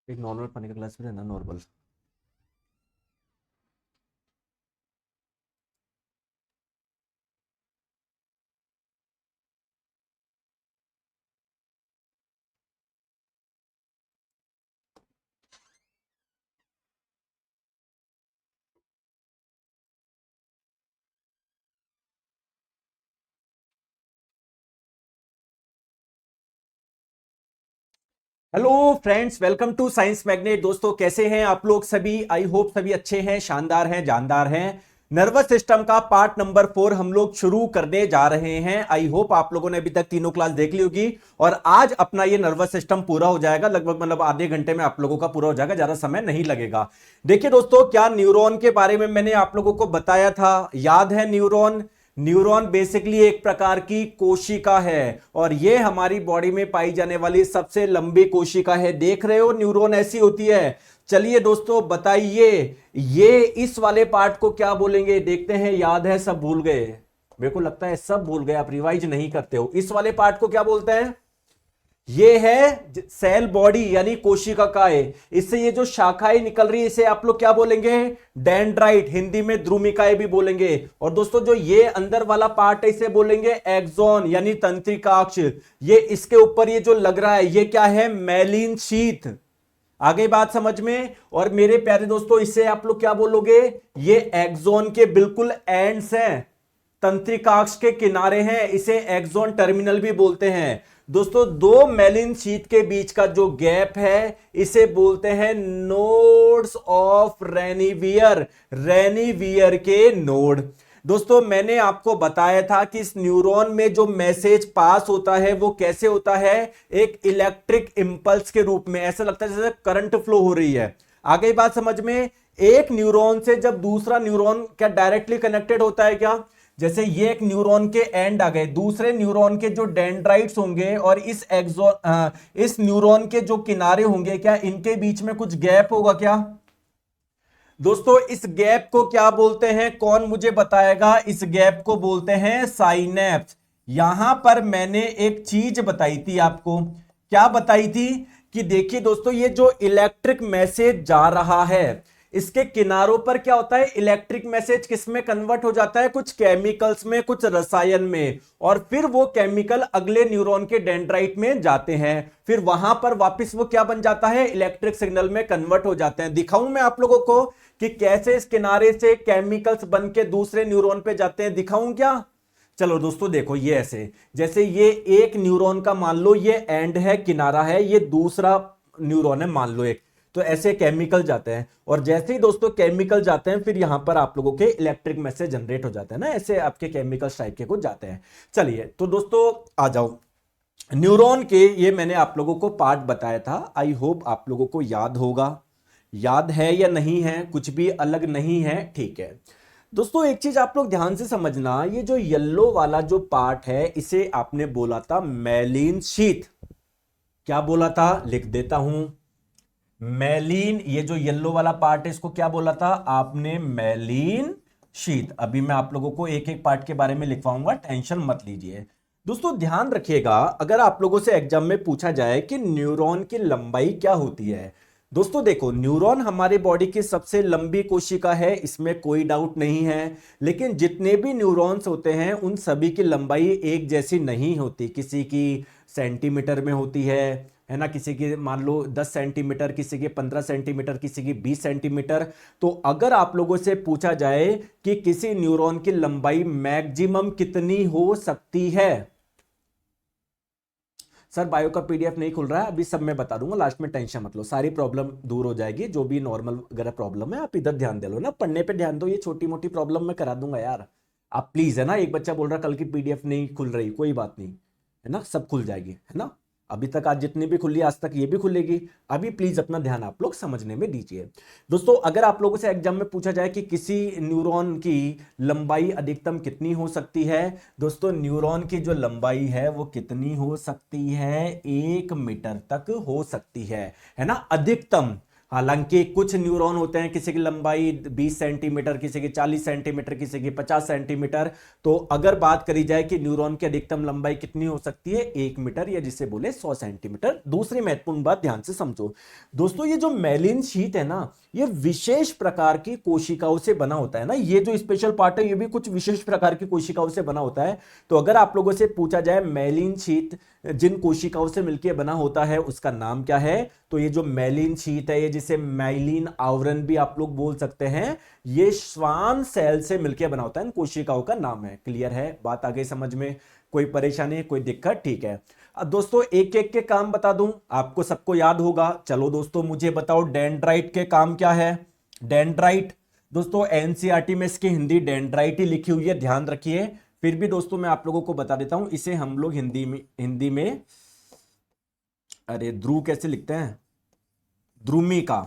एक नॉर्मल पानी का ग्लास में रहना normal. Hello friends, welcome to Science Magnet. दोस्तों कैसे हैं आप लोग सभी? आई होप सभी अच्छे हैं, शानदार हैं, जानदार हैं। नर्वस सिस्टम का पार्ट नंबर 4 हम लोग शुरू करने जा रहे हैं। आई होप आप लोगों ने अभी तक तीनों क्लास देख ली होगी और आज अपना ये नर्वस सिस्टम पूरा हो जाएगा। लगभग मतलब आधे घंटे में आप लोगों का पूरा हो जाएगा, ज्यादा समय नहीं लगेगा। देखिए दोस्तों, क्या न्यूरॉन के बारे में मैंने आप लोगों को बताया था? याद है? न्यूरॉन न्यूरॉन बेसिकली एक प्रकार की कोशिका है और ये हमारी बॉडी में पाई जाने वाली सबसे लंबी कोशिका है। देख रहे हो, न्यूरॉन ऐसी होती है। चलिए दोस्तों बताइए, ये इस वाले पार्ट को क्या बोलेंगे? देखते हैं। याद है? सब भूल गए? मेरे को लगता है सब भूल गए, आप रिवाइज नहीं करते हो। इस वाले पार्ट को क्या बोलते हैं? ये है सेल बॉडी यानी कोशिका काय। इससे ये जो शाखाएं निकल रही है इसे आप लोग क्या बोलेंगे? डेंड्राइट, हिंदी में द्रुमिकाएं भी बोलेंगे। और दोस्तों जो ये अंदर वाला पार्ट है इसे बोलेंगे एक्सॉन यानी तंत्रिकाक्ष। ये इसके ऊपर ये जो लग रहा है ये क्या है? मैलिन शीथ। आ गई बात समझ में? और मेरे प्यारे दोस्तों इसे आप लोग क्या बोलोगे? ये एक्सॉन के बिल्कुल एंड्स हैं, तंत्रिकाक्ष के किनारे हैं। इसे एक्सॉन टर्मिनल भी बोलते हैं। दोस्तों दो मेलिन शीथ के बीच का जो गैप है इसे बोलते हैं नोड्स ऑफ रेनिवियर, रेनिवियर के नोड। दोस्तों मैंने आपको बताया था कि इस न्यूरॉन में जो मैसेज पास होता है वो कैसे होता है? एक इलेक्ट्रिक इंपल्स के रूप में। ऐसा लगता है जैसे करंट फ्लो हो रही है। आ गई बात समझ में? एक न्यूरॉन से जब दूसरा न्यूरॉन क्या डायरेक्टली कनेक्टेड होता है क्या? जैसे ये एक न्यूरॉन के एंड आ गए, दूसरे न्यूरॉन के जो डेंड्राइट्स होंगे और इस न्यूरॉन के जो किनारे होंगे, क्या इनके बीच में कुछ गैप होगा क्या? दोस्तों इस गैप को क्या बोलते हैं? कौन मुझे बताएगा? इस गैप को बोलते हैं साइनेप्स। यहां पर मैंने एक चीज बताई थी आपको। क्या बताई थी? कि देखिए दोस्तों, ये जो इलेक्ट्रिक मैसेज जा रहा है इसके किनारों पर क्या होता है? इलेक्ट्रिक मैसेज किस में कन्वर्ट हो जाता है? कुछ केमिकल्स में, कुछ रसायन में। और फिर वो केमिकल अगले न्यूरॉन के डेंड्राइट में जाते हैं। फिर वहां पर वापस वो क्या बन जाता है? इलेक्ट्रिक सिग्नल में कन्वर्ट हो जाते हैं। दिखाऊं मैं आप लोगों को कि कैसे इस किनारे से केमिकल्स बन के दूसरे न्यूरॉन पे जाते हैं? दिखाऊं क्या? चलो दोस्तों देखो, ये ऐसे जैसे ये एक न्यूरॉन का मान लो ये एंड है, किनारा है, ये दूसरा न्यूरॉन है मान लो एक। तो ऐसे केमिकल जाते हैं और जैसे ही दोस्तों केमिकल जाते हैं फिर यहां पर आप लोगों के इलेक्ट्रिक मैसेज जनरेट हो जाते हैं ना, ऐसे आपके केमिकल टाइप के कुछ जाते हैं। चलिए तो दोस्तों आ जाओ। न्यूरॉन के ये मैंने आप लोगों को पार्ट बताया था। आई होप आप लोगों को याद होगा। याद है या नहीं है? कुछ भी अलग नहीं है, ठीक है। दोस्तों एक चीज आप लोग ध्यान से समझना, ये जो येलो वाला जो पार्ट है इसे आपने बोला था मैलिन शीथ। क्या बोला था? लिख देता हूं। मैलिन, ये जो येलो वाला पार्ट है इसको क्या बोला था आपने? मैलिन शीथ। अभी मैं आप लोगों को एक एक पार्ट के बारे में लिखवाऊंगा, टेंशन मत लीजिए। दोस्तों ध्यान रखिएगा, अगर आप लोगों से एग्जाम में पूछा जाए कि न्यूरॉन की लंबाई क्या होती है, दोस्तों देखो न्यूरॉन हमारे बॉडी की सबसे लंबी कोशिका है, इसमें कोई डाउट नहीं है। लेकिन जितने भी न्यूरॉन्स होते हैं उन सभी की लंबाई एक जैसी नहीं होती। किसी की सेंटीमीटर में होती है ना, किसी की मान लो 10 सेंटीमीटर, किसी की 15 सेंटीमीटर, किसी की 20 सेंटीमीटर। तो अगर आप लोगों से पूछा जाए कि किसी न्यूरॉन की लंबाई मैक्सिमम कितनी हो सकती है? सर बायो का पीडीएफ नहीं खुल रहा है, अभी सब मैं बता दूंगा लास्ट में, टेंशन मत लो, सारी प्रॉब्लम दूर हो जाएगी। जो भी नॉर्मल वगैरह प्रॉब्लम है आप इधर ध्यान दे लो ना, पढ़ने पे ध्यान दो। ये छोटी मोटी प्रॉब्लम मैं करा दूंगा यार, आप प्लीज, है ना। एक बच्चा बोल रहा कल की पीडीएफ नहीं खुल रही, कोई बात नहीं, है ना, सब खुल जाएगी, है ना। अभी तक आज जितनी भी खुली आज तक ये भी खुलेगी। अभी प्लीज अपना ध्यान आप लोग समझने में दीजिए। दोस्तों अगर आप लोगों से एग्जाम में पूछा जाए कि किसी न्यूरॉन की लंबाई अधिकतम कितनी हो सकती है, दोस्तों न्यूरॉन की जो लंबाई है वो कितनी हो सकती है? 1 मीटर तक हो सकती है ना, अधिकतम। हालांकि कुछ न्यूरॉन होते हैं, किसी की लंबाई 20 सेंटीमीटर, किसी की 40 सेंटीमीटर, किसी की 50 सेंटीमीटर। तो अगर बात करी जाए कि न्यूरॉन की अधिकतम लंबाई कितनी हो सकती है, 1 मीटर, या जिसे बोले 100 सेंटीमीटर। दूसरी महत्वपूर्ण बात ध्यान से समझो दोस्तों, ये जो मेलिन शीट है ना, ये विशेष प्रकार की कोशिकाओं से बना होता है ना। ये जो स्पेशल पार्ट है ये भी कुछ विशेष प्रकार की कोशिकाओं से बना होता है। तो अगर आप लोगों से पूछा जाए मेलिन शीट जिन कोशिकाओं से मिलकर बना होता है उसका नाम क्या है, तो ये जो मेलिन शीट है, ये जिसे माइलिन आवरण भी आप लोग बोल सकते हैं, ये श्वान सेल से मिलकर बना होता है, इन कोशिकाओं का नाम है। क्लियर है बात, आगे समझ में कोई परेशानी, कोई दिक्कत? ठीक है। अब दोस्तों एक एक के काम बता दूं, आपको सबको याद होगा। चलो दोस्तों मुझे बताओ डेंड्राइट के काम क्या है। डेंड्राइट दोस्तों एनसीईआरटी में इसकी हिंदी डेंड्राइट ही लिखी हुई है, ध्यान रखिए। फिर भी दोस्तों मैं आप लोगों को बता देता हूं, इसे हम लोग हिंदी में अरे ध्रुव कैसे लिखते हैं, द्रुमिका,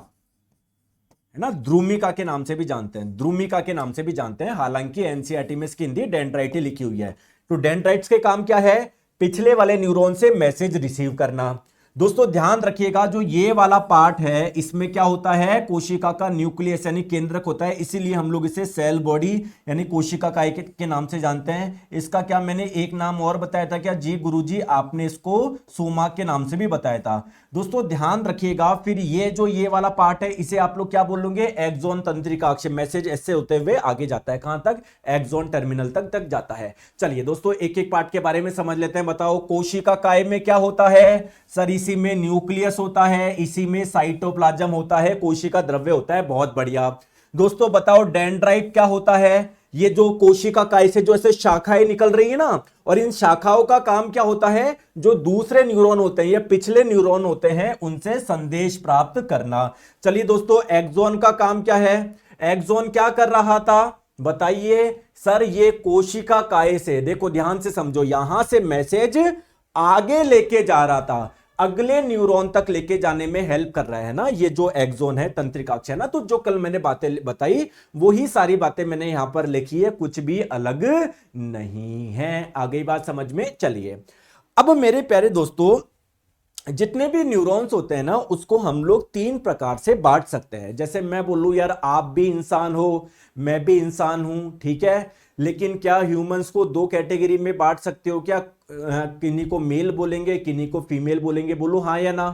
है ना, द्रुमिका के नाम से भी जानते हैं, द्रुमिका के नाम से भी जानते हैं। हालांकि एनसीईआरटी में इसकी हिंदी डेंड्राइट ही लिखी हुई है। तो डेंड्राइट्स के काम क्या है, पिछले वाले न्यूरॉन से मैसेज रिसीव करना। दोस्तों ध्यान रखिएगा, जो ये वाला पार्ट है इसमें क्या होता है, कोशिका का न्यूक्लियस यानी केंद्रक होता है, इसीलिए हम लोग इसे सेल बॉडी यानी कोशिका काय के नाम से जानते हैं। इसका क्या मैंने एक नाम और बताया था क्या जी गुरुजी, आपने इसको सोमा के नाम से भी बताया था। दोस्तों ध्यान रखिएगा, फिर ये जो ये वाला पार्ट है इसे आप लोग क्या बोलोगे, एक्सॉन तंत्रिका अक्ष। मैसेज ऐसे होते हुए आगे जाता है, कहां तक, एक्सॉन टर्मिनल तक जाता है। चलिए दोस्तों एक एक पार्ट के बारे में समझ लेते हैं। बताओ कोशिका काय में क्या होता है सर, इसी में न्यूक्लियस होता है, इसी में साइटोप्लाज्म होता है, कोशिका द्रव्य होता है। बहुत बढ़िया। दोस्तों बताओ डेंड्राइट क्या होता है, ये जो कोशिका काय से जो ऐसे शाखाएं निकल रही है ना, और इन शाखाओं का काम क्या होता है, जो दूसरे न्यूरॉन होते हैं या पिछले न्यूरॉन होते हैं उनसे संदेश प्राप्त करना। चलिए दोस्तों एक्सॉन का काम क्या है, एक्सॉन क्या कर रहा था बताइए सर, ये कोशिका काय से, देखो ध्यान से समझो, यहां से मैसेज आगे लेके जा रहा था, अगले न्यूरॉन तक लेके जाने में हेल्प कर रहा है ना, ये जो एक्सॉन है तंत्रिकाक्ष है ना। तो जो कल मैंने बातें बताई वही सारी बातें मैंने यहां पर लिखी है, कुछ भी अलग नहीं है। आ गई बात समझ में? चलिए अब मेरे प्यारे दोस्तों, जितने भी न्यूरॉन्स होते हैं ना उसको हम लोग 3 प्रकार से बांट सकते हैं। जैसे मैं बोलूं यार आप भी इंसान हो, मैं भी इंसान हूं, ठीक है, लेकिन क्या ह्यूमंस को 2 कैटेगरी में बांट सकते हो क्या, किन्हीं को मेल बोलेंगे किन्हीं को फीमेल बोलेंगे, बोलो हाँ या ना?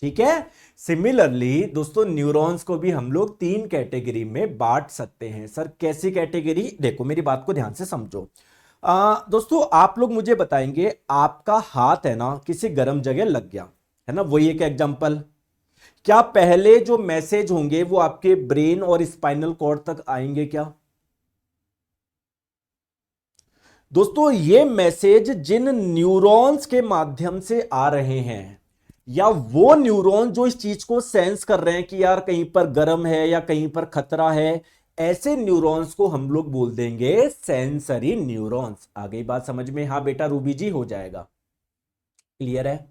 ठीक है। सिमिलरली दोस्तों न्यूरॉन्स को भी हम लोग 3 कैटेगरी में बांट सकते हैं। सर कैसी कैटेगरी, देखो मेरी बात को ध्यान से समझो। दोस्तों आप लोग मुझे बताएंगे, आपका हाथ है ना किसी गर्म जगह लग गया है ना, वही एक एग्जांपल, क्या पहले जो मैसेज होंगे वो आपके ब्रेन और स्पाइनल कॉर्ड तक आएंगे क्या? दोस्तों ये मैसेज जिन न्यूरॉन्स के माध्यम से आ रहे हैं, या वो न्यूरॉन जो इस चीज को सेंस कर रहे हैं कि यार कहीं पर गर्म है या कहीं पर खतरा है, ऐसे न्यूरॉन्स को हम लोग बोल देंगे सेंसरी न्यूरॉन्स। आ गई बात समझ में? हाँ बेटा रूबी जी हो जाएगा, क्लियर है।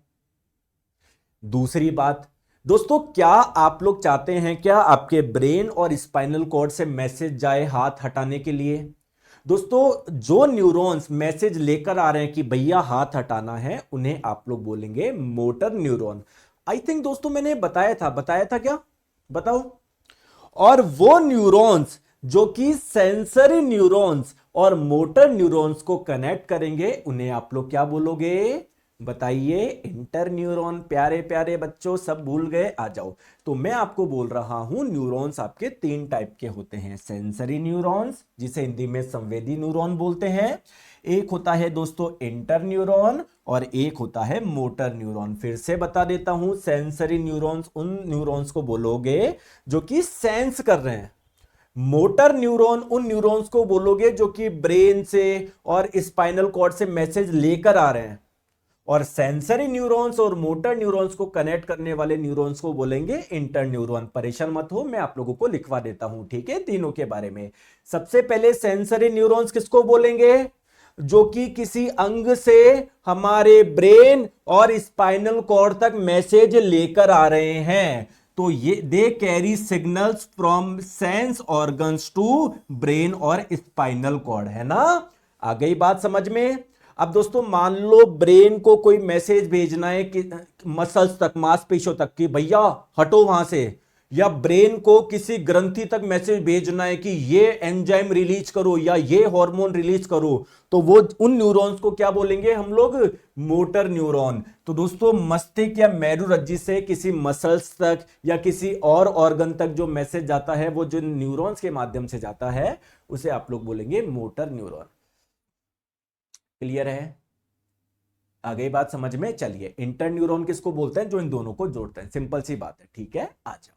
दूसरी बात दोस्तों, क्या आप लोग चाहते हैं क्या आपके ब्रेन और स्पाइनल कॉर्ड से मैसेज जाए हाथ हटाने के लिए? दोस्तों जो न्यूरॉन्स मैसेज लेकर आ रहे हैं कि भैया हाथ हटाना है, उन्हें आप लोग बोलेंगे मोटर न्यूरॉन। आई थिंक दोस्तों मैंने बताया था क्या, बताओ। और वो न्यूरॉन्स जो कि सेंसरी न्यूरॉन्स और मोटर न्यूरॉन्स को कनेक्ट करेंगे, उन्हें आप लोग क्या बोलोगे बताइए? Inter neuron. प्यारे प्यारे बच्चों सब भूल गए, आ जाओ। तो मैं आपको बोल रहा हूं न्यूरॉन्स आपके 3 टाइप के होते हैं। सेंसरी न्यूरॉन्स जिसे हिंदी में संवेदी न्यूरॉन बोलते हैं, एक होता है दोस्तों इंटर न्यूरॉन, और एक होता है मोटर न्यूरॉन। फिर से बता देता हूं, सेंसरी न्यूरॉन्स उन न्यूरॉन्स को बोलोगे जो कि सेंस कर रहे हैं, मोटर न्यूरॉन उन न्यूरॉन्स को बोलोगे जो कि ब्रेन से और स्पाइनल कॉर्ड से मैसेज लेकर आ रहे हैं, और सेंसरी न्यूरॉन्स और मोटर न्यूरॉन्स को कनेक्ट करने वाले न्यूरॉन्स को बोलेंगे इंटर न्यूरॉन। परेशान मत हो, मैं आप लोगों को लिखवा देता हूं, ठीक है, तीनों के बारे में। सबसे पहले सेंसरी न्यूरॉन्स किसको बोलेंगे? जो कि किसी अंग से हमारे ब्रेन और स्पाइनल कॉर्ड तक मैसेज लेकर आ रहे हैं। तो ये they carry signals from sense organs to brain और स्पाइनल कॉर्ड, है ना। आ गई बात समझ में? अब दोस्तों मान लो ब्रेन को कोई मैसेज भेजना है कि मसल्स तक, मांसपेशियों तक, कि भैया हटो वहां से, या ब्रेन को किसी ग्रंथि तक मैसेज भेजना है कि ये एंजाइम रिलीज करो या ये हार्मोन रिलीज करो, तो वो उन न्यूरॉन्स को क्या बोलेंगे हम लोग? Motor neuron. तो दोस्तों मस्तिष्क या मेरुरज्जु से किसी मसल्स तक या किसी और ऑर्गन तक जो मैसेज जाता है वो जो न्यूरॉन्स के माध्यम से जाता है उसे आप लोग बोलेंगे मोटर न्यूरॉन। क्लियर है? आ गई बात समझ में? चलिए, इंटर न्यूरॉन किसको बोलते हैं? जो इन दोनों को जोड़ते हैं। सिंपल सी बात है, ठीक है। आ जाओ।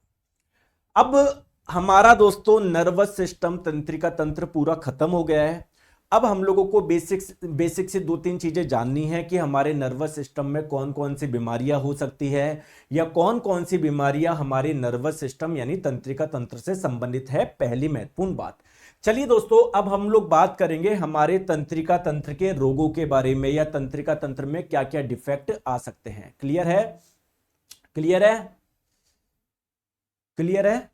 अब हमारा दोस्तों नर्वस सिस्टम, तंत्रिका तंत्र पूरा खत्म हो गया है। अब हम लोगों को बेसिक से दो तीन चीजें जाननी है कि हमारे नर्वस सिस्टम में कौन कौन सी बीमारियां हो सकती है या कौन कौन सी बीमारियां हमारे नर्वस सिस्टम यानी तंत्रिका तंत्र से संबंधित है। पहली महत्वपूर्ण बात। चलिए दोस्तों, अब हम लोग बात करेंगे हमारे तंत्रिका तंत्र के रोगों के बारे में या तंत्रिका तंत्र में क्या क्या डिफेक्ट आ सकते हैं। क्लियर है? क्लियर है? क्लियर है?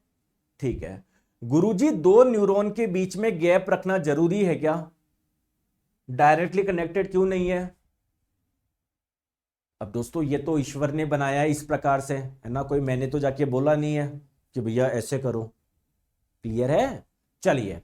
ठीक है। गुरुजी, दो न्यूरॉन के बीच में गैप रखना जरूरी है क्या? डायरेक्टली कनेक्टेड क्यों नहीं है? अब दोस्तों ये तो ईश्वर ने बनाया है इस प्रकार से, है ना, कोई मैंने तो जाके बोला नहीं है कि भैया ऐसे करो। क्लियर है? चलिए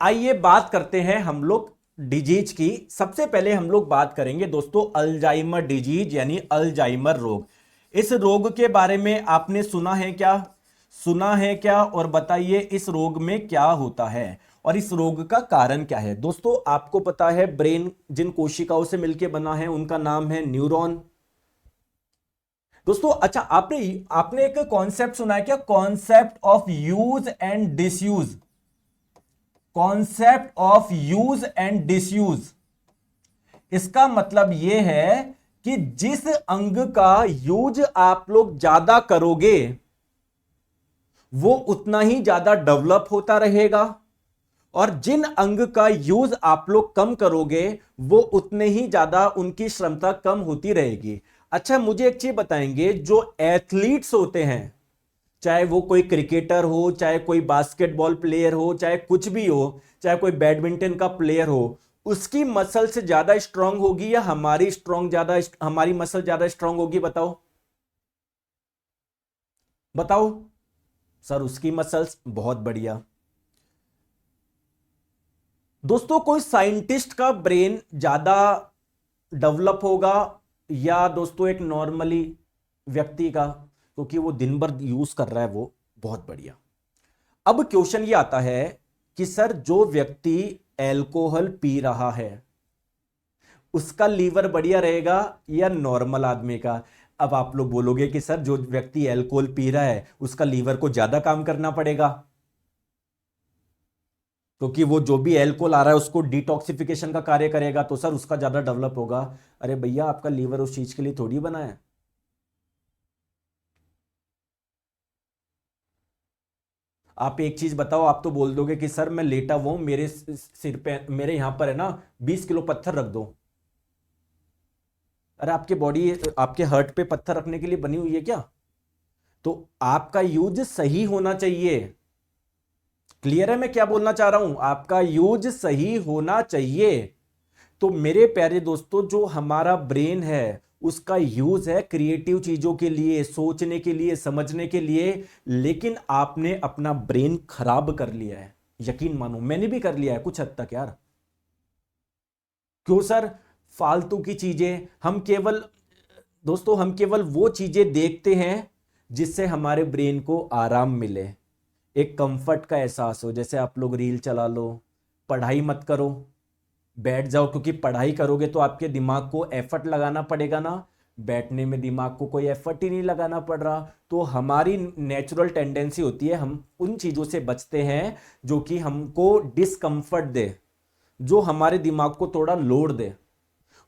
आइए बात करते हैं हम लोग डिजीज की। सबसे पहले हम लोग बात करेंगे दोस्तों अल्जाइमर डिजीज यानी अल्जाइमर रोग। इस रोग के बारे में आपने सुना है क्या? सुना है क्या? और बताइए इस रोग में क्या होता है और इस रोग का कारण क्या है। दोस्तों आपको पता है ब्रेन जिन कोशिकाओं से मिलकर बना है उनका नाम है न्यूरॉन। दोस्तों अच्छा, आपने एक कॉन्सेप्ट सुना है क्या? Concept of use and disuse. Concept of use and disuse, इसका मतलब यह है कि जिस अंग का यूज आप लोग ज्यादा करोगे वो उतना ही ज्यादा डेवलप होता रहेगा और जिन अंग का यूज आप लोग कम करोगे वो उतने ही ज्यादा उनकी क्षमता कम होती रहेगी। अच्छा मुझे एक चीज बताएंगे, जो एथलीट्स होते हैं, चाहे वो कोई क्रिकेटर हो, चाहे कोई बास्केटबॉल प्लेयर हो, चाहे कुछ भी हो, चाहे कोई बैडमिंटन का प्लेयर हो, उसकी मसल से ज्यादा स्ट्रांग होगी या हमारी मसल ज्यादा स्ट्रांग होगी? बताओ बताओ। सर उसकी मसल्स। बहुत बढ़िया। दोस्तों कोई साइंटिस्ट का ब्रेन ज्यादा डेवलप होगा या दोस्तों एक नॉर्मली व्यक्ति का, क्योंकि वो दिन भर यूज कर रहा है वो? बहुत बढ़िया। अब क्वेश्चन ये आता है कि सर जो व्यक्ति अल्कोहल पी रहा है उसका लीवर बढ़िया रहेगा या नॉर्मल आदमी का? अब आप लोग बोलोगे कि सर जो व्यक्ति अल्कोहल पी रहा है उसका लीवर को ज्यादा काम करना पड़ेगा क्योंकि वो जो भी अल्कोहल आ रहा है उसको डिटॉक्सिफिकेशन का कार्य करेगा, तो सर उसका ज्यादा डेवलप होगा। अरे भैया आपका लीवर उस चीज के लिए थोड़ी बना है। आप एक चीज बताओ, आप तो बोल दोगे कि सर मैं लेटा हुआ हूं, मेरे सिर पे, मेरे यहां पर है ना 20 किलो पत्थर रख दो। अरे आपके बॉडी आपके हर्ट पे पत्थर रखने के लिए बनी हुई है क्या? तो आपका यूज सही होना चाहिए। क्लियर है मैं क्या बोलना चाह रहा हूं? आपका यूज सही होना चाहिए। तो मेरे प्यारे दोस्तों जो हमारा ब्रेन है उसका यूज है क्रिएटिव चीजों के लिए, सोचने के लिए, समझने के लिए, लेकिन आपने अपना ब्रेन खराब कर लिया है। यकीन मानो मैंने भी कर लिया है कुछ हद तक यार। क्यों सर? फालतू की चीजें हम केवल वो चीजें देखते हैं जिससे हमारे ब्रेन को आराम मिले, एक कंफर्ट का एहसास हो। जैसे आप लोग रील चला लो, पढ़ाई मत करो, बैठ जाओ, क्योंकि पढ़ाई करोगे तो आपके दिमाग को एफर्ट लगाना पड़ेगा ना। बैठने में दिमाग को कोई एफर्ट ही नहीं लगाना पड़ रहा। तो हमारी नेचुरल टेंडेंसी होती है हम उन चीजों से बचते हैं जो कि हमको डिस्कंफर्ट दे, जो हमारे दिमाग को थोड़ा लोड दे।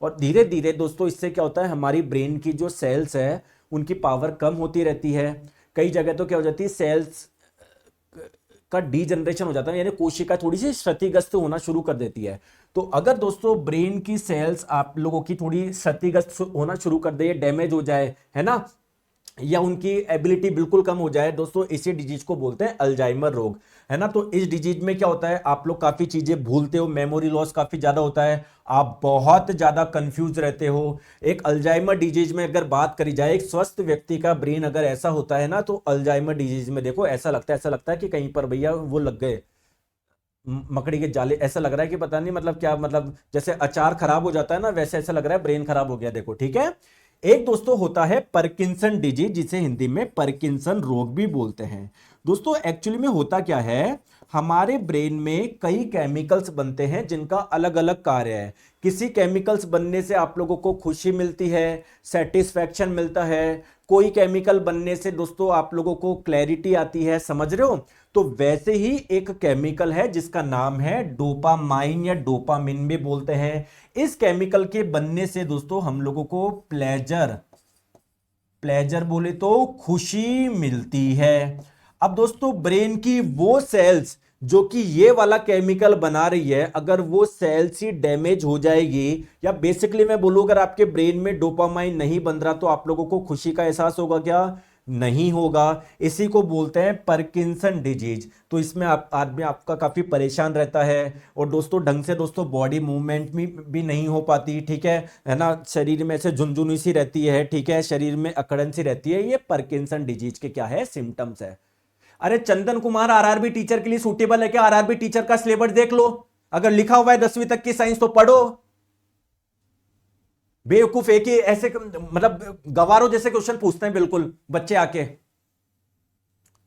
और धीरे धीरे दोस्तों इससे क्या होता है, हमारी ब्रेन की जो सेल्स है उनकी पावर कम होती रहती है। कई जगह तो क्या हो जाती है, सेल्स का डीजनरेशन हो जाता है, यानी कोशिका थोड़ी सी क्षतिग्रस्त होना शुरू कर देती है। तो अगर दोस्तों ब्रेन की सेल्स आप लोगों की थोड़ी क्षतिग्रस्त होना शुरू कर दे, डैमेज हो जाए, है ना, या उनकी एबिलिटी बिल्कुल कम हो जाए, दोस्तों इसी डिजीज को बोलते हैं अल्जाइमर रोग, है ना। तो इस डिजीज में क्या होता है, आप लोग काफी चीजें भूलते हो, मेमोरी लॉस काफी ज्यादा होता है, आप बहुत ज्यादा कंफ्यूज रहते हो। एक अल्जाइमर डिजीज में अगर बात करी जाए, एक स्वस्थ व्यक्ति का ब्रेन अगर ऐसा होता है ना, तो अल्जाइमर डिजीज में देखो ऐसा लगता है कि कहीं पर भैया वो लग गए मकड़ी के जाले, ऐसा लग रहा है कि पता नहीं मतलब क्या, मतलब जैसे अचार खराब हो जाता है ना, वैसे ऐसा लग रहा है ब्रेन खराब हो गया। देखो ठीक है। एक दोस्तों होता है पार्किंसन डिजीज, जिसे हिंदी में पार्किंसन रोग भी बोलते हैं। दोस्तों एक्चुअली में होता क्या है, हमारे ब्रेन में कई केमिकल्स बनते हैं जिनका अलग अलग कार्य है। किसी केमिकल्स बनने से आप लोगों को खुशी मिलती है, सेटिस्फैक्शन मिलता है। कोई केमिकल बनने से दोस्तों आप लोगों को क्लैरिटी आती है, समझ रहे हो। तो वैसे ही एक केमिकल है जिसका नाम है डोपामाइन या डोपामिन भी बोलते हैं। इस केमिकल के बनने से दोस्तों हम लोगों को प्लेजर प्लेजर बोले तो खुशी मिलती है। अब दोस्तों ब्रेन की वो सेल्स जो कि ये वाला केमिकल बना रही है, अगर वो सेल्स ही डैमेज हो जाएगी, या बेसिकली मैं बोलूं अगर आपके ब्रेन में डोपामाइन नहीं बन रहा, तो आप लोगों को खुशी का एहसास होगा क्या? नहीं होगा। इसी को बोलते हैं पार्किंसन डिजीज। तो इसमें आदमी आपका काफी परेशान रहता है, और दोस्तों ढंग से दोस्तों बॉडी मूवमेंट भी नहीं हो पाती, ठीक है ना। शरीर में ऐसे झुनझुनी सी रहती है, ठीक है, शरीर में अकड़न सी रहती है। ये पार्किंसन डिजीज के क्या है, सिम्टम्स है। अरे चंदन कुमार आरआरबी टीचर के लिए सूटेबल है क्या? आरआरबी टीचर का सिलेबस देख लो, अगर लिखा हुआ है 10वीं तक की साइंस तो पढ़ो। बेवकूफ एक ही ऐसे मतलब गवारों जैसे क्वेश्चन पूछते हैं बिल्कुल बच्चे आके,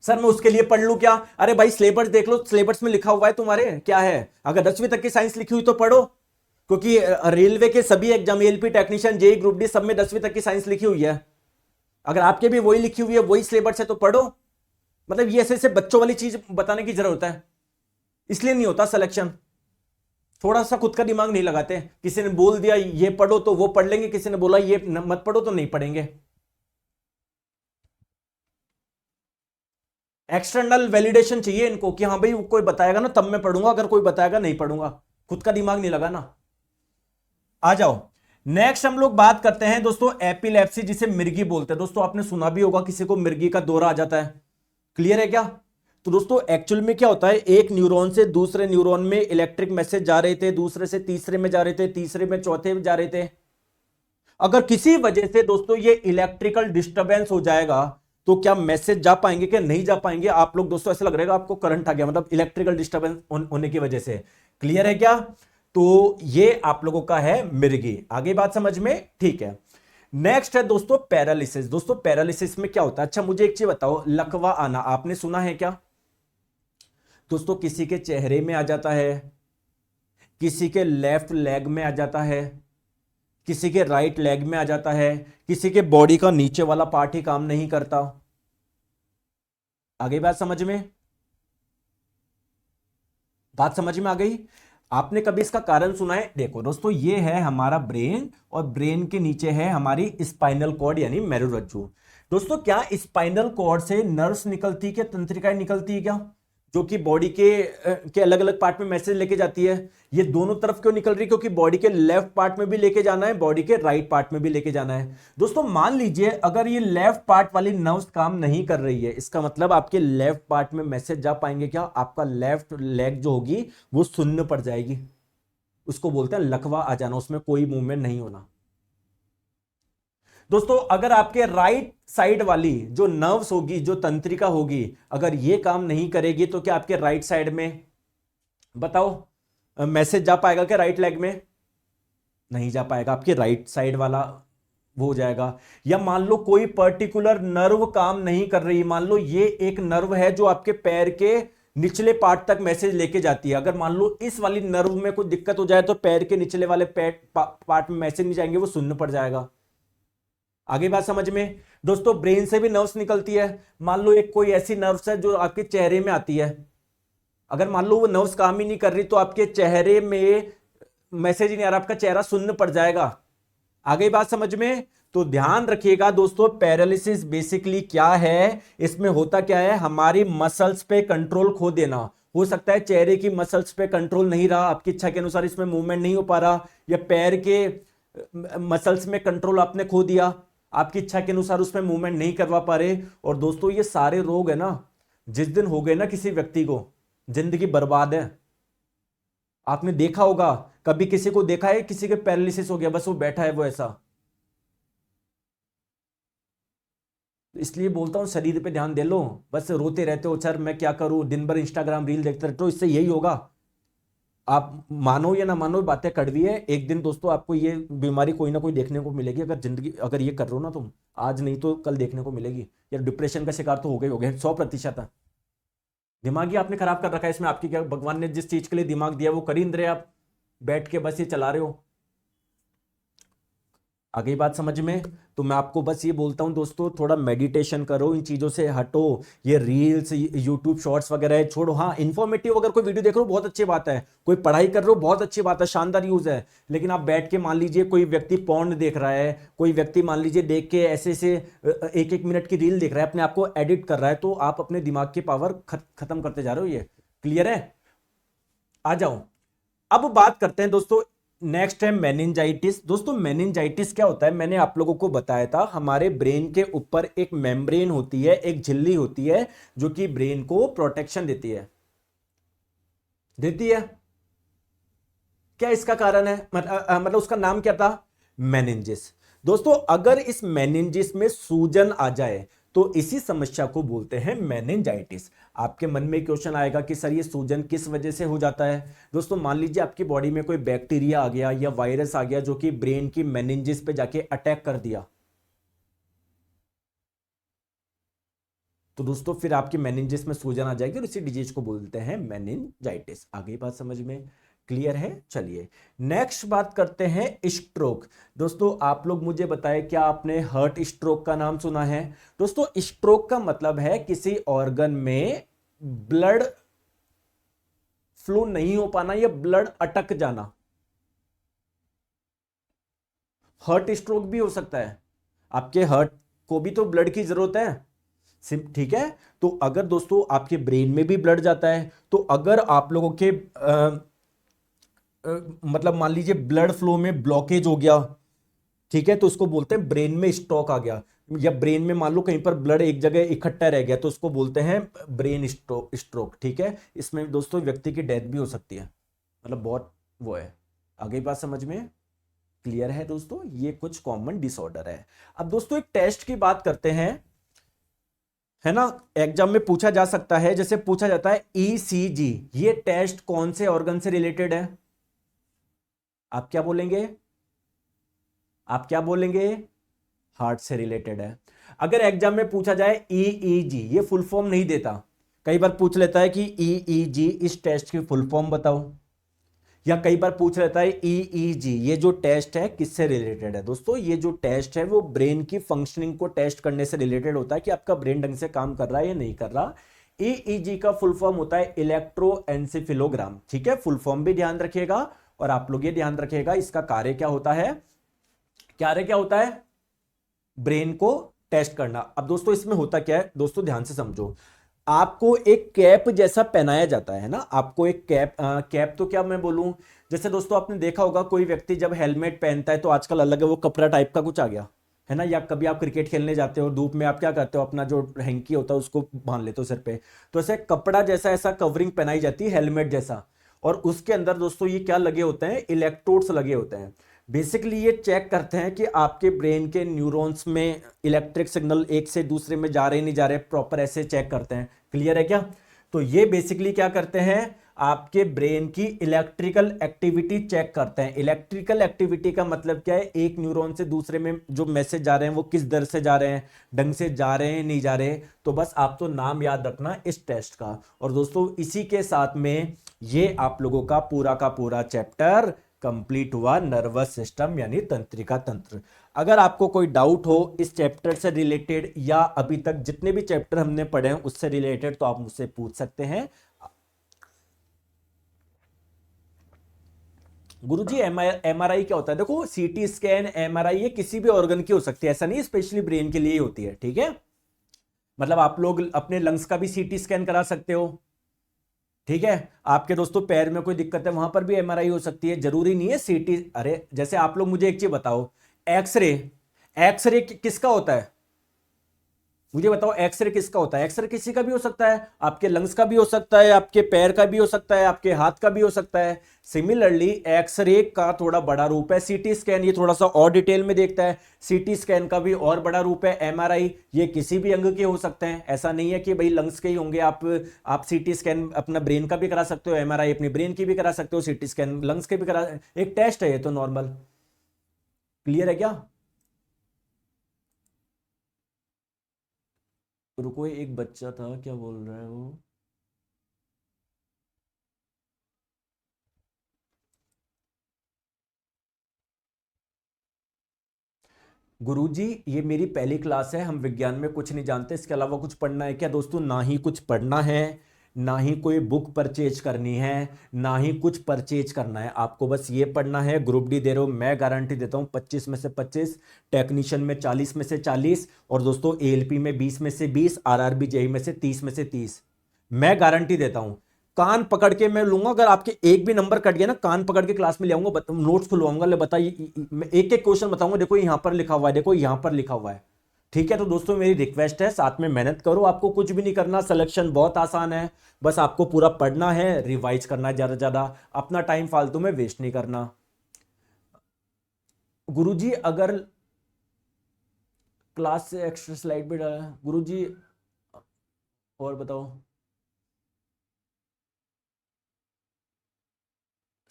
सर मैं उसके लिए पढ़ लूं क्या? अरे भाई सिलेबस देख लो, सिलेबस में लिखा हुआ है तुम्हारे क्या है। अगर 10वीं तक की साइंस लिखी हुई तो पढ़ो, क्योंकि रेलवे के सभी exam, LP technician, JE group D, सब में 10वीं तक की साइंस लिखी हुई है। अगर आपके भी वही लिखी हुई है, वही सिलेबस है तो पढ़ो। मतलब ये ऐसे ऐसे बच्चों वाली चीज बताने की जरूरत है, इसलिए नहीं होता सिलेक्शन। थोड़ा सा खुद का दिमाग नहीं लगाते। किसी ने बोल दिया ये पढ़ो तो वो पढ़ लेंगे, किसी ने बोला ये मत पढ़ो तो नहीं पढ़ेंगे। एक्सटर्नल वैलिडेशन चाहिए इनको कि हाँ भाई कोई बताएगा ना तब मैं पढ़ूंगा, अगर कोई बताएगा नहीं पढ़ूंगा। खुद का दिमाग नहीं लगाना। आ जाओ नेक्स्ट हम लोग बात करते हैं दोस्तों एपिलेप्सी, जिसे मिर्गी बोलते हैं। दोस्तों आपने सुना भी होगा किसी को मिर्गी का दौरा आ जाता है, क्लियर है क्या? तो दोस्तों एक्चुअल में क्या होता है, एक न्यूरॉन से दूसरे न्यूरॉन में इलेक्ट्रिक मैसेज जा रहे थे, दूसरे से तीसरे में जा रहे थे, तीसरे में चौथे में जा रहे थे। अगर किसी वजह से दोस्तों ये इलेक्ट्रिकल डिस्टरबेंस हो जाएगा तो क्या मैसेज जा पाएंगे क्या? नहीं जा पाएंगे। आप लोग दोस्तों ऐसा लग रहा है आपको करंट आ गया, मतलब इलेक्ट्रिकल डिस्टरबेंस होने की वजह से, क्लियर है क्या? तो ये आप लोगों का है मिर्गी। आगे बात समझ में, ठीक है। नेक्स्ट है दोस्तों पैरालिसिस। दोस्तों पैरालिसिस में क्या होता है? अच्छा मुझे एक चीज बताओ, लकवा आना आपने सुना है क्या? दोस्तों किसी के चेहरे में आ जाता है, किसी के लेफ्ट लेग में आ जाता है, किसी के राइट लेग में आ जाता है, किसी के बॉडी का नीचे वाला पार्ट ही काम नहीं करता। आगे बात समझ में, बात समझ में आ गई? आपने कभी इसका कारण सुना है? देखो दोस्तों ये है हमारा ब्रेन, और ब्रेन के नीचे है हमारी स्पाइनल कॉर्ड यानी मेरुरज्जु। दोस्तों क्या स्पाइनल कॉर्ड से नर्व्स निकलती, क्या तंत्रिकाएं निकलती है क्या, जो कि बॉडी के अलग अलग पार्ट में मैसेज लेके जाती है? ये दोनों तरफ क्यों निकल रही है? क्योंकि बॉडी के लेफ्ट पार्ट में भी लेके जाना है, बॉडी के राइट पार्ट में भी लेके जाना है। दोस्तों मान लीजिए अगर ये लेफ्ट पार्ट वाली नर्व्स काम नहीं कर रही है, इसका मतलब आपके लेफ्ट पार्ट में मैसेज जा पाएंगे क्या? आपका लेफ्ट लेग जो होगी वो शून्य पड़ जाएगी। उसको बोलते हैं लकवा आ जाना, उसमें कोई मूवमेंट नहीं होना। दोस्तों अगर आपके राइट साइड वाली जो नर्व्स होगी, जो तंत्रिका होगी, अगर ये काम नहीं करेगी तो क्या आपके राइट साइड में, बताओ, मैसेज जा पाएगा क्या राइट लेग में? नहीं जा पाएगा। आपके राइट साइड वाला वो हो जाएगा। या मान लो कोई पर्टिकुलर नर्व काम नहीं कर रही, मान लो ये एक नर्व है जो आपके पैर के निचले पार्ट तक मैसेज लेके जाती है। अगर मान लो इस वाली नर्व में कोई दिक्कत हो जाए तो पैर के निचले वाले पार्ट में मैसेज नहीं जाएंगे, वो शून्य पड़ जाएगा। आगे बात समझ में? दोस्तों ब्रेन से भी नर्व्स निकलती है। मान लो एक कोई ऐसी नर्व्स है जो आपके चेहरे में आती है, अगर मान लो वो नर्व्स काम ही नहीं कर रही तो आपके चेहरे में मैसेज ही नहीं आ रहा, आपका चेहरा शून्य पड़ जाएगा। आगे बात समझ में? तो ध्यान रखिएगा दोस्तों पैरालिसिस बेसिकली क्या है, इसमें होता क्या है, हमारी मसल्स पे कंट्रोल खो देना। हो सकता है चेहरे की मसल्स पे कंट्रोल नहीं रहा, आपकी इच्छा के अनुसार इसमें मूवमेंट नहीं हो पा रहा, या पैर के मसल्स में कंट्रोल आपने खो दिया, आपकी इच्छा के अनुसार उसमें मूवमेंट नहीं करवा पा रहे। और दोस्तों ये सारे रोग है ना, जिस दिन हो गए ना किसी व्यक्ति को, जिंदगी बर्बाद है। आपने देखा होगा, कभी किसी को देखा है किसी के पैरालिसिस हो गया, बस वो बैठा है वो ऐसा। इसलिए बोलता हूं शरीर पे ध्यान दे लो। बस रोते रहते हो, सर मैं क्या करूं, दिन भर इंस्टाग्राम रील देखते रहते हो, इससे यही होगा। आप मानो या ना मानो, बातें कड़वी है, एक दिन दोस्तों आपको ये बीमारी कोई ना कोई देखने को मिलेगी। अगर जिंदगी अगर ये कर रहे हो ना तुम, आज नहीं तो कल देखने को मिलेगी। या डिप्रेशन का शिकार तो हो गए 100%। दिमाग ही आपने खराब कर रखा है। इसमें आपकी क्या, भगवान ने जिस चीज के लिए दिमाग दिया वो कर ही नहीं रहे आप, बैठ के बस ये चला रहे हो। आ गई बात समझ में? तो मैं आपको बस ये बोलता हूं दोस्तों, थोड़ा मेडिटेशन करो, इन चीजों से हटो। ये रील्स यूट्यूब शॉर्ट्स वगैरह छोड़ो। हाँ, इन्फॉर्मेटिव अगर कोई वीडियो देख रहे हो बहुत अच्छी बात है, कोई पढ़ाई कर रहे हो बहुत अच्छी बात है, शानदार यूज है। लेकिन आप बैठ के मान लीजिए कोई व्यक्ति पॉर्न देख रहा है, कोई व्यक्ति मान लीजिए देख के ऐसे से 1-1 मिनट की रील देख रहा है, अपने आप को एडिट कर रहा है, तो आप अपने दिमाग की पावर खत्म करते जा रहे हो। ये क्लियर है? आ जाओ, अब बात करते हैं दोस्तों। नेक्स्ट है मेनिंजाइटिस। दोस्तों मेनिंजाइटिस क्या होता है, मैंने आप लोगों को बताया था, हमारे ब्रेन के ऊपर एक मेम्ब्रेन होती है, एक झिल्ली होती है, जो कि ब्रेन को प्रोटेक्शन देती है। देती है। क्या इसका कारण है? मतलब उसका नाम क्या था? मेनिंजिस। दोस्तों अगर इस मेनिंजिस में सूजन आ जाए तो इसी समस्या को बोलते हैं मेनिंजाइटिस। आपके मन में क्वेश्चन आएगा कि सर ये सूजन किस वजह से हो जाता है? दोस्तों मान लीजिए आपकी बॉडी में कोई बैक्टीरिया आ गया या वायरस आ गया जो कि ब्रेन की मेनिंजिस पे जाके अटैक कर दिया, तो दोस्तों फिर आपकी मेनिंजिस में सूजन आ जाएगी और इसी डिजीज को बोलते हैं मेनिंजाइटिस। आगे बात समझ में क्लियर है? चलिए नेक्स्ट बात करते हैं स्ट्रोक। दोस्तों आप लोग मुझे बताएं, क्या आपने हार्ट स्ट्रोक का नाम सुना है? दोस्तों स्ट्रोक का मतलब है किसी ऑर्गन में ब्लड फ्लो नहीं हो पाना या ब्लड अटक जाना। हार्ट स्ट्रोक भी हो सकता है, आपके हार्ट को भी तो ब्लड की जरूरत है। ठीक है। तो अगर दोस्तों आपके ब्रेन में भी ब्लड जाता है, तो अगर आप लोगों के मतलब मान लीजिए ब्लड फ्लो में ब्लॉकेज हो गया, ठीक है, तो उसको बोलते हैं ब्रेन में स्ट्रोक आ गया। या ब्रेन में मान लो कहीं पर ब्लड एक जगह इकट्ठा रह गया, तो उसको बोलते हैं ब्रेन स्ट्रोक। ठीक है। इसमें दोस्तों व्यक्ति की डेथ भी हो सकती है, मतलब बहुत वो है। आगे बात समझ में क्लियर है दोस्तों? ये कुछ कॉमन डिसऑर्डर है। अब दोस्तों एक टेस्ट की बात करते हैं, है ना, एग्जाम में पूछा जा सकता है। जैसे पूछा जाता है ईसीजी, ये टेस्ट कौन से ऑर्गन से रिलेटेड है? आप क्या बोलेंगे? आप क्या बोलेंगे? हार्ट से रिलेटेड है। अगर एग्जाम में पूछा जाए ईईजी, ये फुल फॉर्म नहीं देता, कई बार पूछ लेता है कि ईईजी इस टेस्ट की फुल फॉर्म बताओ, या कई बार पूछ लेता है ईईजी ये जो टेस्ट है किससे रिलेटेड है? दोस्तों ये जो टेस्ट है वो ब्रेन की फंक्शनिंग को टेस्ट करने से रिलेटेड होता है कि आपका ब्रेन ढंग से काम कर रहा है या नहीं कर रहा। ईईजी का फुल फॉर्म होता है इलेक्ट्रोएन्सेफेलोग्राम। ठीक है, फुल फॉर्म भी ध्यान रखिएगा। और आप लोग ये ध्यान रखिएगा इसका कार्य क्या होता है, कार्य क्या होता है? ब्रेन को टेस्ट करना। अब दोस्तों इसमें होता क्या है, दोस्तों ध्यान से समझो। आपको एक कैप जैसा पहनाया जाता है ना, आपको एक कैप, कैप तो क्या मैं बोलूं, जैसे दोस्तों आपने देखा होगा कोई व्यक्ति जब हेलमेट पहनता है तो आजकल अलग है वो कपड़ा टाइप का कुछ आ गया है ना। या कभी आप क्रिकेट खेलने जाते हो धूप में, आप क्या करते हो, अपना जो हैंकी होता है उसको बांध लेते हो सिर पे, तो ऐसे कपड़ा जैसा ऐसा कवरिंग पहनाई जाती है हेलमेट जैसा। और उसके अंदर दोस्तों ये क्या लगे होते हैं, इलेक्ट्रोड्स लगे होते हैं। बेसिकली ये चेक करते हैं कि आपके ब्रेन के न्यूरॉन्स में इलेक्ट्रिक सिग्नल एक से दूसरे में जा रहे नहीं जा रहे, प्रॉपर ऐसे चेक करते हैं। क्लियर है क्या? तो ये बेसिकली क्या करते हैं, आपके ब्रेन की इलेक्ट्रिकल एक्टिविटी चेक करते हैं। इलेक्ट्रिकल एक्टिविटी का मतलब क्या है, एक न्यूरॉन से दूसरे में जो मैसेज जा रहे हैं वो किस दर से जा रहे हैं, ढंग से जा रहे हैं नहीं जा रहे। तो बस आप तो नाम याद रखना इस टेस्ट का। और दोस्तों इसी के साथ में ये आप लोगों का पूरा चैप्टर कंप्लीट हुआ, नर्वस सिस्टम यानी तंत्रिका तंत्र। अगर आपको कोई डाउट हो इस चैप्टर से रिलेटेड या अभी तक जितने भी चैप्टर हमने पढ़े हैं उससे रिलेटेड, तो आप मुझसे पूछ सकते हैं। गुरुजी एमआरआई क्या होता है? देखो सीटी स्कैन, एमआरआई ये किसी भी ऑर्गन की हो सकती है, ऐसा नहीं स्पेशली ब्रेन के लिए ही होती है। ठीक है, मतलब आप लोग अपने लंग्स का भी सीटी स्कैन करा सकते हो। ठीक है, आपके दोस्तों पैर में कोई दिक्कत है वहां पर भी एमआरआई हो सकती है, जरूरी नहीं है सीटी। अरे जैसे आप लोग मुझे एक चीज बताओ, एक्सरे, एक्सरे किसका होता है? मुझे बताओ एक्सरे किसका होता है? एक्सरे किसी का भी हो सकता है, आपके लंग्स का भी हो सकता है, आपके पैर का भी हो सकता है, आपके हाथ का भी हो सकता है। सिमिलरली एक्सरे का थोड़ा बड़ा रूप है सीटी स्कैन, ये थोड़ा सा और डिटेल में देखता है। सीटी स्कैन का भी और बड़ा रूप है एमआरआई, ये किसी भी अंग के हो सकते हैं, ऐसा नहीं है कि भाई लंग्स के ही होंगे। आप सीटी स्कैन अपना ब्रेन का भी करा सकते हो, एमआरआई अपनी ब्रेन की भी करा सकते हो, सीटी स्कैन लंग्स के भी करा, एक टेस्ट है ये तो नॉर्मल। क्लियर है क्या? रुको, एक बच्चा था, क्या बोल रहा है वो? गुरुजी ये मेरी पहली क्लास है, हम विज्ञान में कुछ नहीं जानते, इसके अलावा कुछ पढ़ना है क्या? दोस्तों ना ही कुछ पढ़ना है, ना ही कोई बुक परचेज करनी है, ना ही कुछ परचेज करना है। आपको बस ये पढ़ना है। ग्रुप डी दे रहे हो, मैं गारंटी देता हूँ 25 में से 25, टेक्नीशियन में 40 में से 40, और दोस्तों एएलपी में 20 में से 20, आरआरबी जेई में से 30 में से 30। मैं गारंटी देता हूं। कान पकड़ के मैं लूंगा, अगर आपके एक भी नंबर कट गया ना, कान पकड़ के क्लास में ले आऊंगा, नोट्स खुलवाऊंगा, ले बताइए, मैं एक एक क्वेश्चन बताऊंगा, देखो यहां पर लिखा हुआ है, देखो यहां पर लिखा हुआ है। ठीक है? तो दोस्तों मेरी रिक्वेस्ट है, साथ में मेहनत करो, आपको कुछ भी नहीं करना, सिलेक्शन बहुत आसान है। बस आपको पूरा पढ़ना है, रिवाइज करना है ज्यादा से ज्यादा, अपना टाइम फालतू में वेस्ट नहीं करना। गुरुजी अगर क्लास से एक्स्ट्रा स्लाइड भी डाला गुरुजी, और बताओ।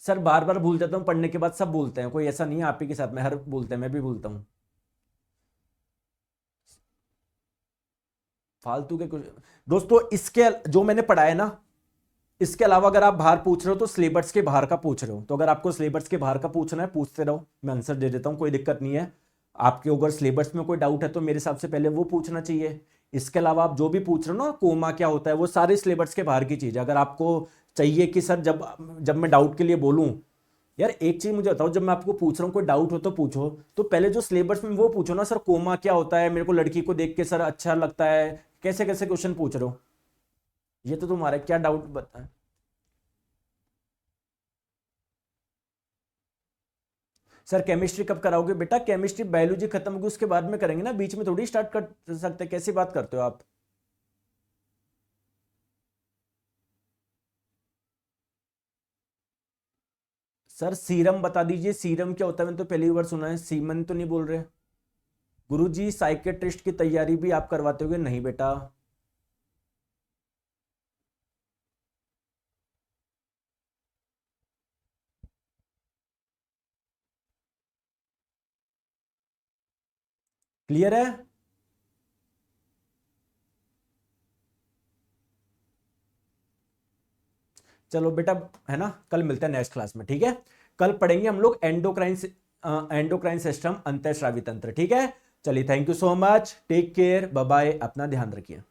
सर बार बार भूल जाता हूँ, पढ़ने के बाद सब भूलते हैं, कोई ऐसा नहीं है आप ही के साथ में, हर भूलते हैं, मैं भी भूलता हूँ। फालतू के कुछ, दोस्तों इसके जो मैंने पढ़ा है ना, इसके अलावा अगर आप बाहर पूछ रहे हो तो सिलेबस के बाहर का पूछ रहे हो, तो अगर आपको सिलेबस के बाहर का पूछना है पूछते रहो, मैं आंसर दे देता हूँ, कोई दिक्कत नहीं है। आपके अगर सिलेबस में कोई डाउट है तो मेरे हिसाब से पहले वो पूछना चाहिए। इसके अलावा आप जो भी पूछ रहे हो ना, कोमा क्या होता है, वो सारे सिलेबस के बाहर की चीज है। अगर आपको चाहिए कि सर जब जब मैं डाउट के लिए बोलूं, यार एक चीज मुझे बताओ, जब मैं आपको पूछ रहा हूँ कोई डाउट हो तो पूछो, तो पहले जो सिलेबस में वो पूछो ना, सर कोमा क्या होता है, मेरे को लड़की को देख के सर अच्छा लगता है, कैसे कैसे क्वेश्चन पूछ रहे हो? ये तो तुम्हारा क्या डाउट बता। सर केमिस्ट्री कब कराओगे? बेटा केमिस्ट्री बायोलॉजी खत्म होगी उसके बाद में करेंगे ना, बीच में थोड़ी स्टार्ट कर सकते, कैसी बात करते हो आप? सर सीरम बता दीजिए, सीरम क्या होता है, मैंने तो पहली बार सुना है, सीमन तो नहीं बोल रहे? गुरुजी साइकेट्रिस्ट की तैयारी भी आप करवाते होगे? नहीं बेटा। क्लियर है? चलो बेटा, है ना, कल मिलते हैं नेक्स्ट क्लास में, ठीक है? कल पढ़ेंगे हम लोग एंडोक्राइन, एंडोक्राइन सिस्टम, अंतःस्रावी तंत्र, ठीक है? चलिए, thank you so much, take care, bye bye, अपना ध्यान रखिए।